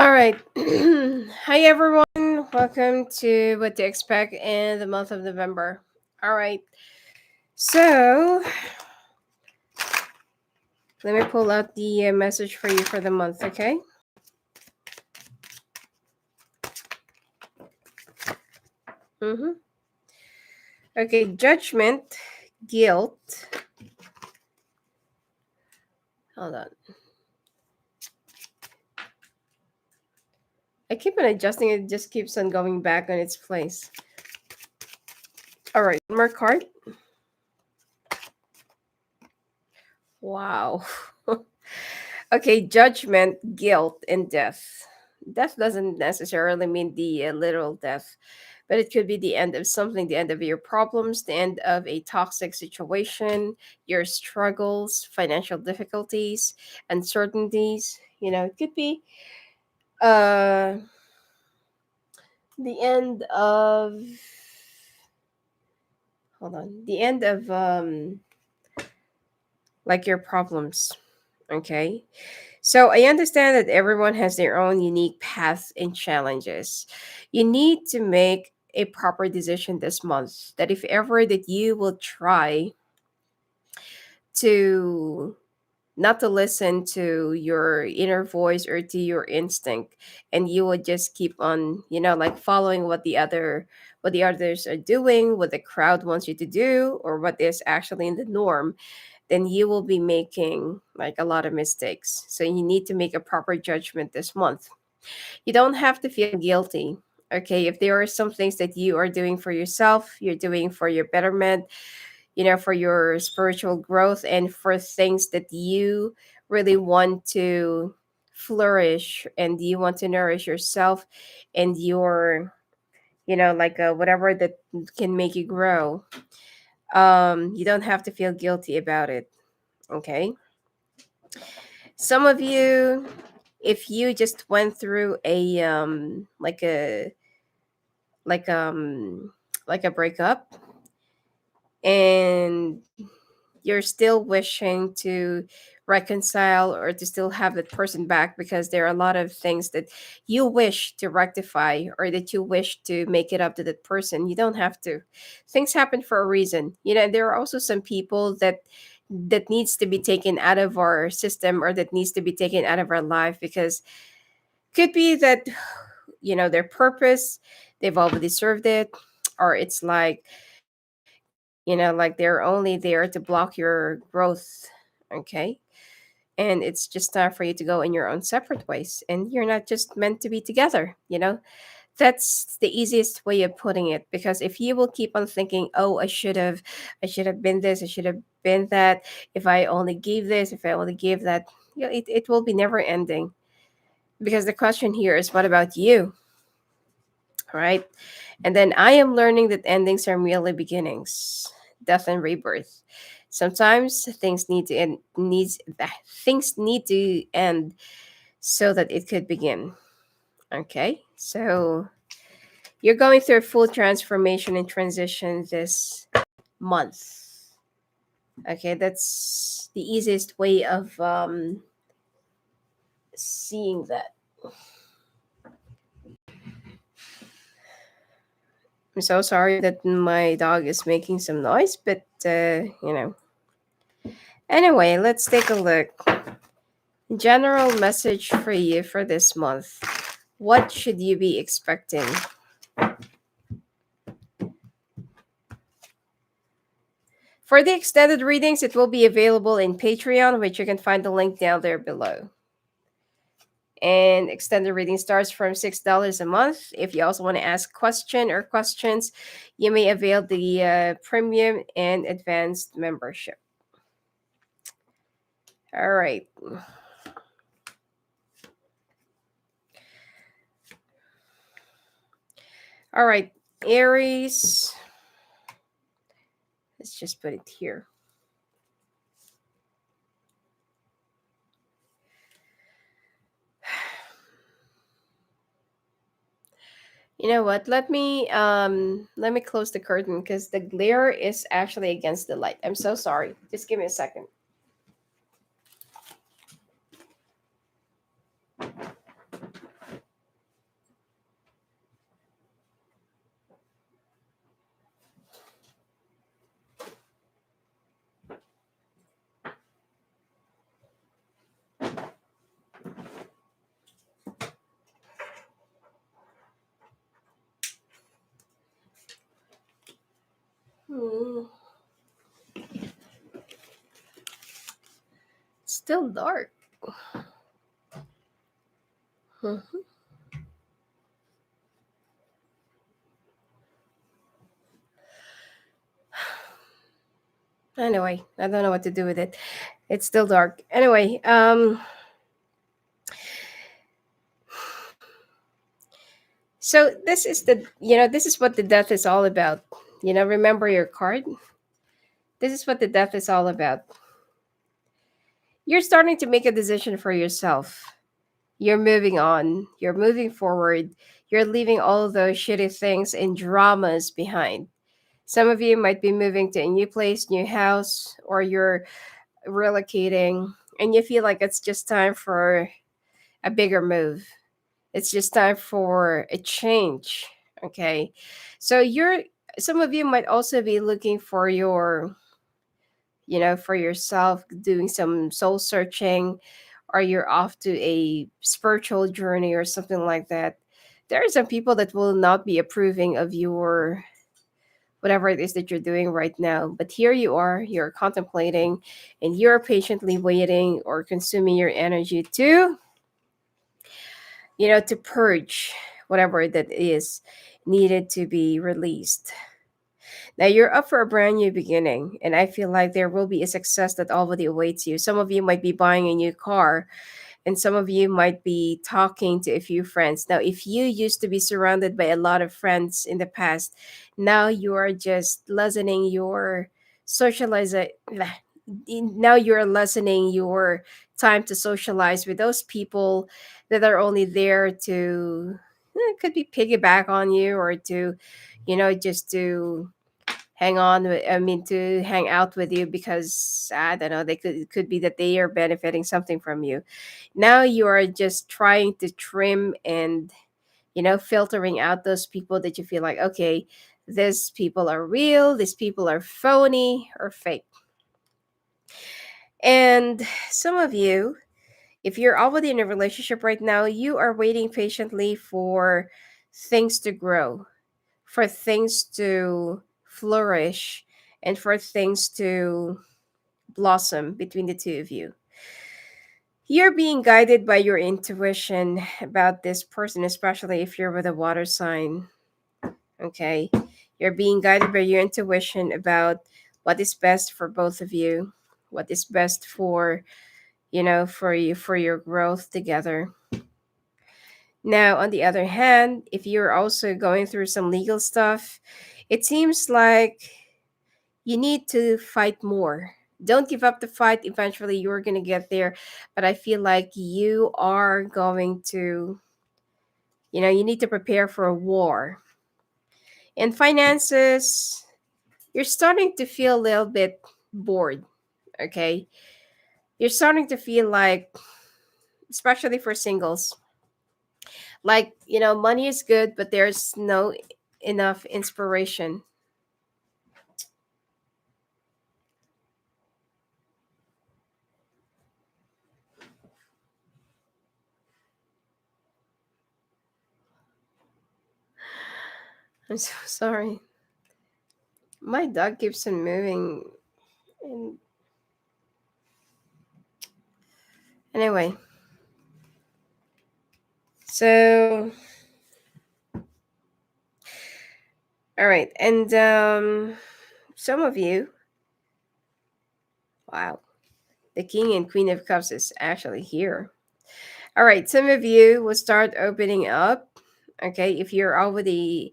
All right. Hi, everyone. Welcome to What to Expect in the month of November. All right. So, let me pull out the message for you for the month, okay? Mm-hmm. Okay, judgment, guilt. Hold on. I keep on adjusting it, just keeps on going back on its place. All right, one more card. Wow. Okay, judgment, guilt, and death. Death doesn't necessarily mean the literal death, but it could be the end of something, the end of your problems, the end of a toxic situation, your struggles, financial difficulties, uncertainties. It could be uh, the end of, hold on, the end of like your problems. Okay. So I understand that everyone has their own unique paths and challenges. You need to make a proper decision this month that if ever that you will try to not to listen to your inner voice or to your instinct, and you would just keep on like following what the others are doing, what the crowd wants you to do, or what is actually in the norm, then you will be making like a lot of mistakes. So you need to make a proper judgment this month. You don't have to feel guilty. Okay, if there are some things that you are doing for yourself, you're doing for your betterment, for your spiritual growth, and for things that you really want to flourish and you want to nourish yourself and your, like whatever that can make you grow. You don't have to feel guilty about it. Okay. Some of you, if you just went through a like like a breakup, and you're still wishing to reconcile or to still have that person back because there are a lot of things that you wish to rectify or that you wish to make it up to that person. You don't have to. Things happen for a reason. There are also some people that needs to be taken out of our system or that needs to be taken out of our life because could be that their purpose, they've already served it, or it's like they're only there to block your growth. Okay. And it's just time for you to go in your own separate ways, and you're not just meant to be together. That's the easiest way of putting it, because if you will keep on thinking, oh, I should have been this, I should have been that, if I only gave this, if I only gave that, it will be never ending. Because the question here is, what about you? Right. And then I am learning that endings are merely beginnings, death and rebirth. Sometimes things need to end so that it could begin. Okay. So you're going through a full transformation and transition this month. Okay, that's the easiest way of seeing that. I'm so sorry that my dog is making some noise, but Anyway, let's take a look. General message for you for this month. What should you be expecting? For the extended readings, it will be available in Patreon, which you can find the link down there below. And extended reading starts from $6 a month. If you also want to ask questions, you may avail the premium and advanced membership. All right. All right, Aries. Let's just put it here. You know what? Let me close the curtain because the glare is actually against the light. I'm so sorry. Just give me a second. still dark. Mhm. Anyway, I don't know what to do with it. It's still dark. Anyway, so this is this is what the death is all about. Remember your card? This is what the death is all about. You're starting to make a decision for yourself. You're moving on. You're moving forward. You're leaving all those shitty things and dramas behind. Some of you might be moving to a new place, new house, or you're relocating and you feel like it's just time for a bigger move. It's just time for a change. Okay. So some of you might also be looking for for yourself, doing some soul searching, or you're off to a spiritual journey or something like that. There are some people that will not be approving of your whatever it is that you're doing right now. But here you are, you're contemplating and you're patiently waiting or consuming your energy to purge whatever that is needed to be released. Now you're up for a brand new beginning, and I feel like there will be a success that already awaits you. Some of you might be buying a new car, and some of you might be talking to a few friends. Now, if you used to be surrounded by a lot of friends in the past, now you are just lessening your socializing. Now you're lessening your time to socialize with those people that are only there to could be piggyback on you or to just to to hang out with you because I don't know, it could be that they are benefiting something from you. Now you are just trying to trim and filtering out those people that you feel like, okay, these people are real, these people are phony or fake. And some of you, if you're already in a relationship right now, you are waiting patiently for things to grow, for things to flourish, and for things to blossom between the two of you. You're being guided by your intuition about this person, especially if you're with a water sign. Okay. You're being guided by your intuition about what is best for both of you, what is best for you, for your growth together. Now, on the other hand, if you're also going through some legal stuff, it seems like you need to fight more. Don't give up the fight. Eventually, you're going to get there. But I feel like you are going to, you need to prepare for a war. In finances, you're starting to feel a little bit bored. Okay. You're starting to feel like, especially for singles, like, money is good, but there's no enough inspiration. I'm so sorry. My dog keeps on moving. And anyway, so all right, and some of you, wow, the King and Queen of Cups is actually here. All right, some of you will start opening up. Okay, if you're already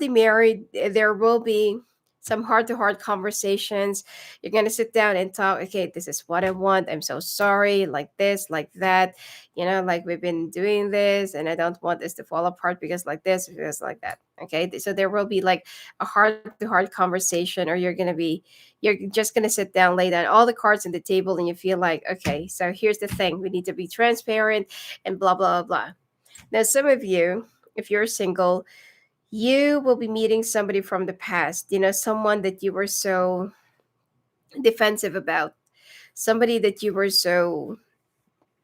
married, there will be some heart-to-heart conversations. You're gonna sit down and talk. Okay, this is what I want. I'm so sorry, like this, like that. Like we've been doing this, and I don't want this to fall apart because like this, because like that. Okay, so there will be like a heart-to-heart conversation, or you're just gonna sit down, lay down all the cards on the table, and you feel like, okay, so here's the thing: we need to be transparent and blah blah blah blah. Now, some of you, if you're single, you will be meeting somebody from the past. Someone that you were so defensive about, somebody that you were so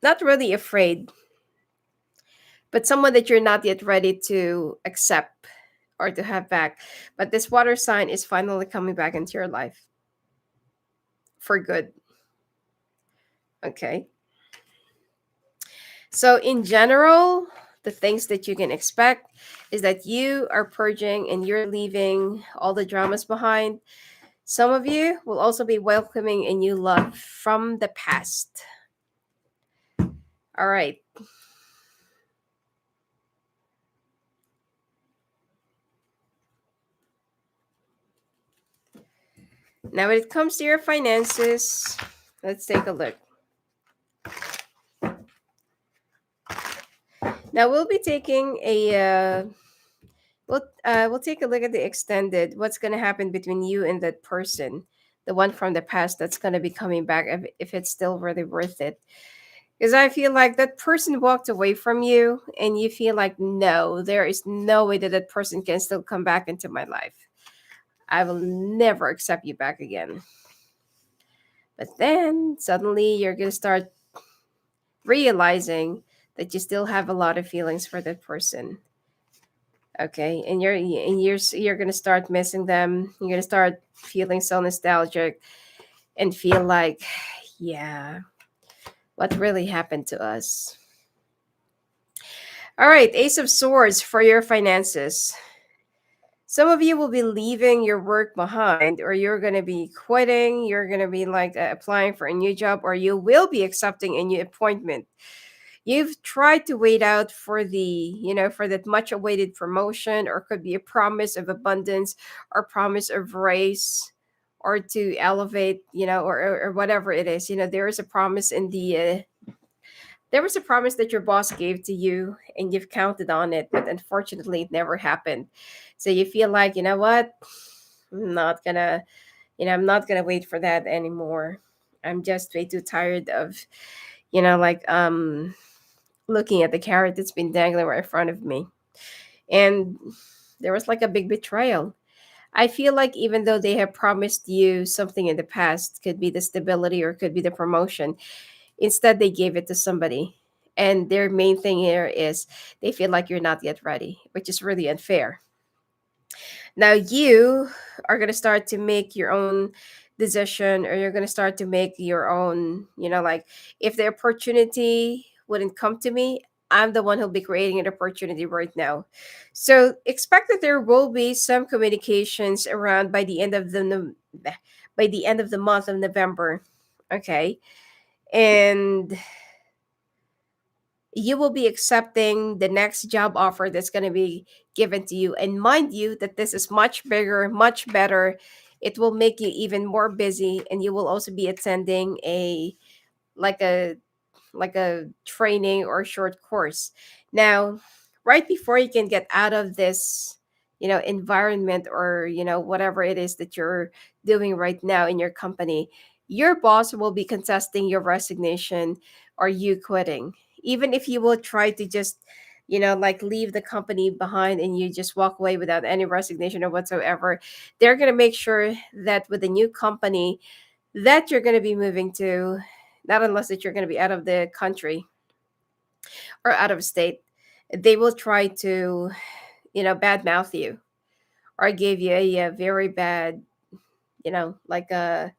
not really afraid, but someone that you're not yet ready to accept or to have back. But this water sign is finally coming back into your life for good. Okay. So, in general, the things that you can expect is that you are purging and you're leaving all the dramas behind. Some of you will also be welcoming a new love from the past. All right. Now, when it comes to your finances, let's take a look. Now, we'll be taking we'll take a look at the extended. What's going to happen between you and that person, the one from the past that's going to be coming back, if it's still really worth it. Because I feel like that person walked away from you, and you feel like, no, there is no way that that person can still come back into my life. I will never accept you back again. But then suddenly you're going to start realizing that you still have a lot of feelings for that person. Okay, and you're going to start missing them. You're going to start feeling so nostalgic and feel like, yeah, what really happened to us? All right, Ace of Swords for your finances. Some of you will be leaving your work behind, or you're going to be quitting. You're going to be like applying for a new job, or you will be accepting a new appointment. You've tried to wait out for for that much awaited promotion, or could be a promise of abundance or promise of raise, or to elevate, or whatever it is. There is a promise there was a promise that your boss gave to you, and you've counted on it, but unfortunately it never happened. So you feel like, you know what? I'm not gonna, I'm not gonna wait for that anymore. I'm just way too tired of, like looking at the carrot that's been dangling right in front of me. And there was like a big betrayal. I feel like even though they have promised you something in the past, could be the stability or could be the promotion, instead they gave it to somebody. And their main thing here is they feel like you're not yet ready, which is really unfair. Now you are going to start to make your own decision, or you're going to start to make your own, like, if the opportunity wouldn't come to me, I'm the one who'll be creating an opportunity right now. So expect that there will be some communications around by the end of by the end of the month of November. Okay. And you will be accepting the next job offer that's going to be given to you. And mind you, that this is much bigger, much better. It will make you even more busy, and you will also be attending like a like a training or short course. Now, right before you can get out of this, environment, or whatever it is that you're doing right now in your company, your boss will be contesting your resignation or you quitting. Even if you will try to just, like, leave the company behind and you just walk away without any resignation or whatsoever, they're going to make sure that with the new company that you're going to be moving to, not unless that you're going to be out of the country or out of state, they will try to, badmouth you or give you a very bad, like a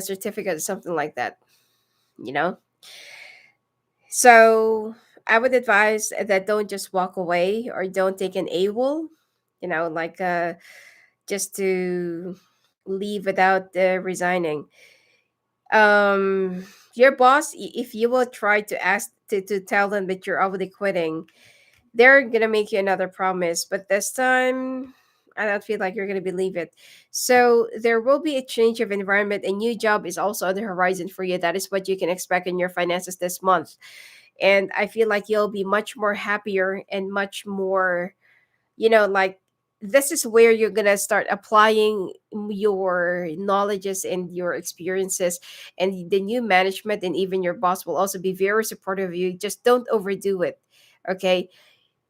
certificate or something like that, you know. So I would advise that don't just walk away or don't take an AWOL, like just to leave without resigning. Your boss, if you will try to ask to tell them that you're already quitting, they're gonna make you another promise, but this time I don't feel like you're gonna believe it. So there will be a change of environment. A new job is also on the horizon for you. That is what you can expect in your finances this month. And I feel like you'll be much more happier and much more, like, this is where you're gonna start applying your knowledges and your experiences, and the new management and even your boss will also be very supportive of you. Just don't overdo it. Okay,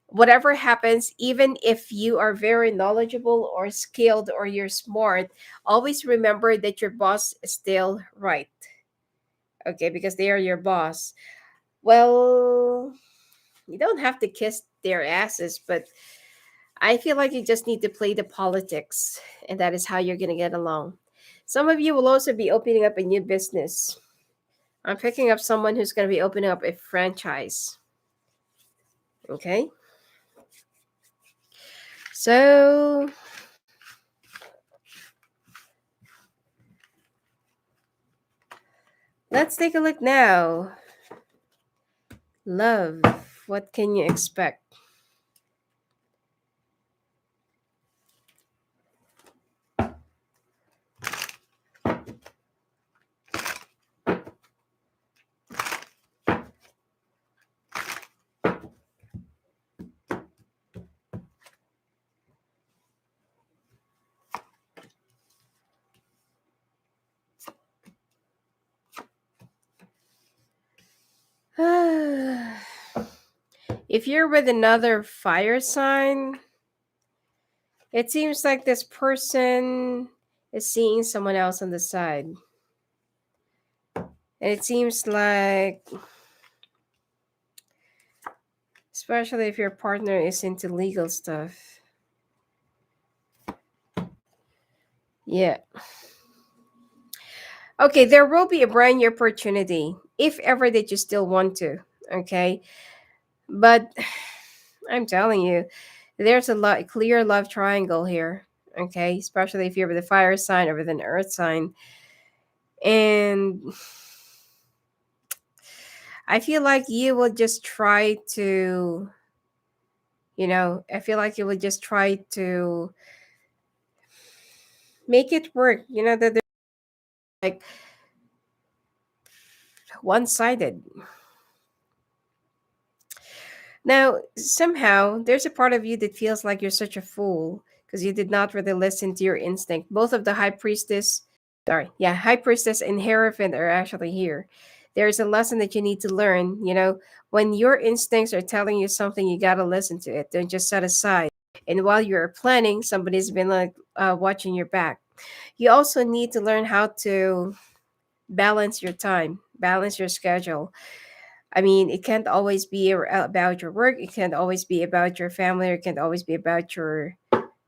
whatever happens, even if you are very knowledgeable or skilled or you're smart, always remember that your boss is still right. Okay, because they are your boss. Well, you don't have to kiss their asses, but I feel like you just need to play the politics, and that is how you're going to get along. Some of you will also be opening up a new business. I'm picking up someone who's going to be opening up a franchise. Okay. So let's take a look now. Love. What can you expect? If you're with another fire sign, it seems like this person is seeing someone else on the side. And it seems like, especially if your partner is into legal stuff. Yeah. Okay, there will be a brand new opportunity if ever that you still want to. Okay. But I'm telling you, there's a lot clear love triangle here. Okay, especially if you're with a fire sign or with an earth sign. And I feel like you will just try to, I feel like you will just try to make it work. That they're like one sided. Now, somehow, there's a part of you that feels like you're such a fool because you did not really listen to your instinct. Both of the high priestess and hierophant are actually here. There's a lesson that you need to learn. When your instincts are telling you something, you got to listen to it. Don't just set aside. And while you're planning, somebody's been like watching your back. You also need to learn how to balance your time, balance your schedule. I mean, it can't always be about your work. It can't always be about your family. Or it can't always be about your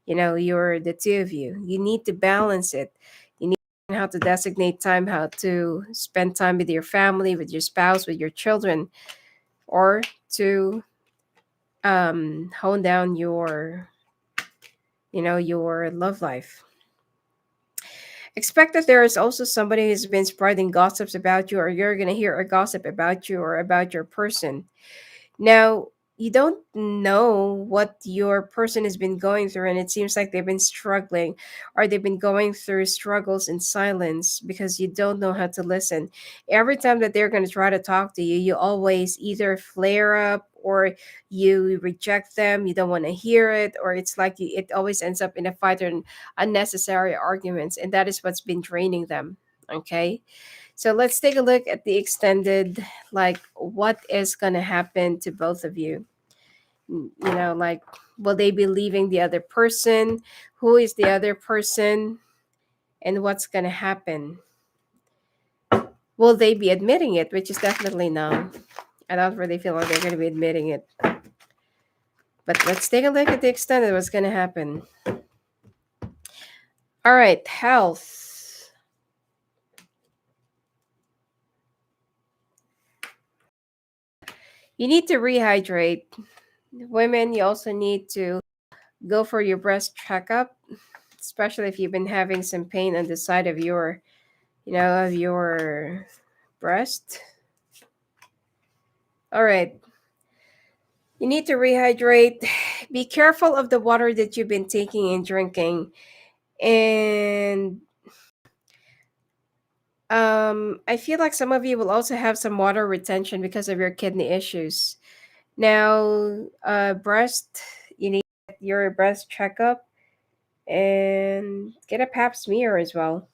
the two of you. You need to balance it. You need to learn how to designate time, how to spend time with your family, with your spouse, with your children, or to hone down your love life. Expect that there is also somebody who's been spreading gossips about you, or you're going to hear a gossip about you or about your person. Now, you don't know what your person has been going through, and it seems like they've been struggling or they've been going through struggles in silence because you don't know how to listen. Every time that they're going to try to talk to you, you always either flare up or you reject them, you don't want to hear it, or it's like it always ends up in a fight or unnecessary arguments, and that is what's been draining them. Okay. So let's take a look at the extended, like what is going to happen to both of you. Like, will they be leaving the other person? Who is the other person? And what's going to happen? Will they be admitting it? Which is definitely no. I don't really feel like they're going to be admitting it. But let's take a look at the extended, what's going to happen. All right, health. You need to rehydrate. Women, you also need to go for your breast checkup, especially if you've been having some pain on the side of your breast. All right. You need to rehydrate. Be careful of the water that you've been taking and drinking. And I feel like some of you will also have some water retention because of your kidney issues. Now, breast, you need your breast checkup and get a pap smear as well.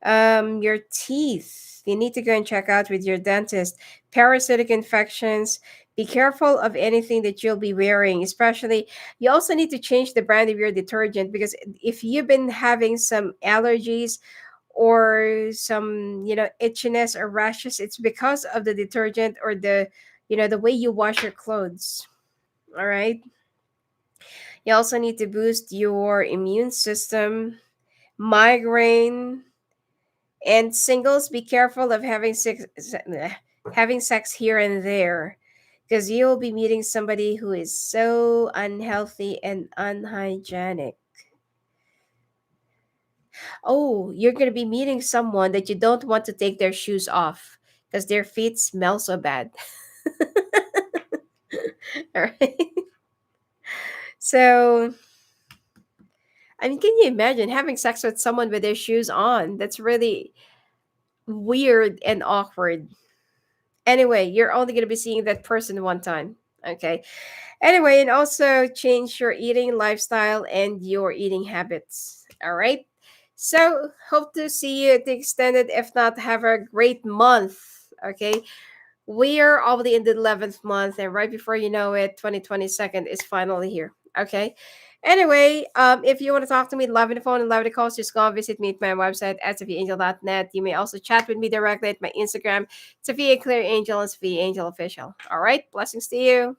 Your teeth, you need to go and check out with your dentist. Parasitic infections, be careful of anything that you'll be wearing, especially you also need to change the brand of your detergent, because if you've been having some allergies or some itchiness or rashes, it's because of the detergent or the way you wash your clothes. All right. You also need to boost your immune system. Migraine, And singles, be careful of having sex here and there, because you'll be meeting somebody who is so unhealthy and unhygienic. Oh, you're going to be meeting someone that you don't want to take their shoes off because their feet smell so bad. All right. So, I mean, can you imagine having sex with someone with their shoes on? That's really weird and awkward. Anyway, you're only going to be seeing that person one time. Okay. Anyway, and also change your eating lifestyle and your eating habits. All right. So, hope to see you at the extended. If not, have a great month. Okay. We are already in the 11th month, and right before you know it, 2022 is finally here. Okay. Anyway, if you want to talk to me, live on the phone and live on the calls, just go and visit me at my website at sophiaangel.net. You may also chat with me directly at my Instagram, Sophia Claire Angel and Sophia Angel Official. All right. Blessings to you.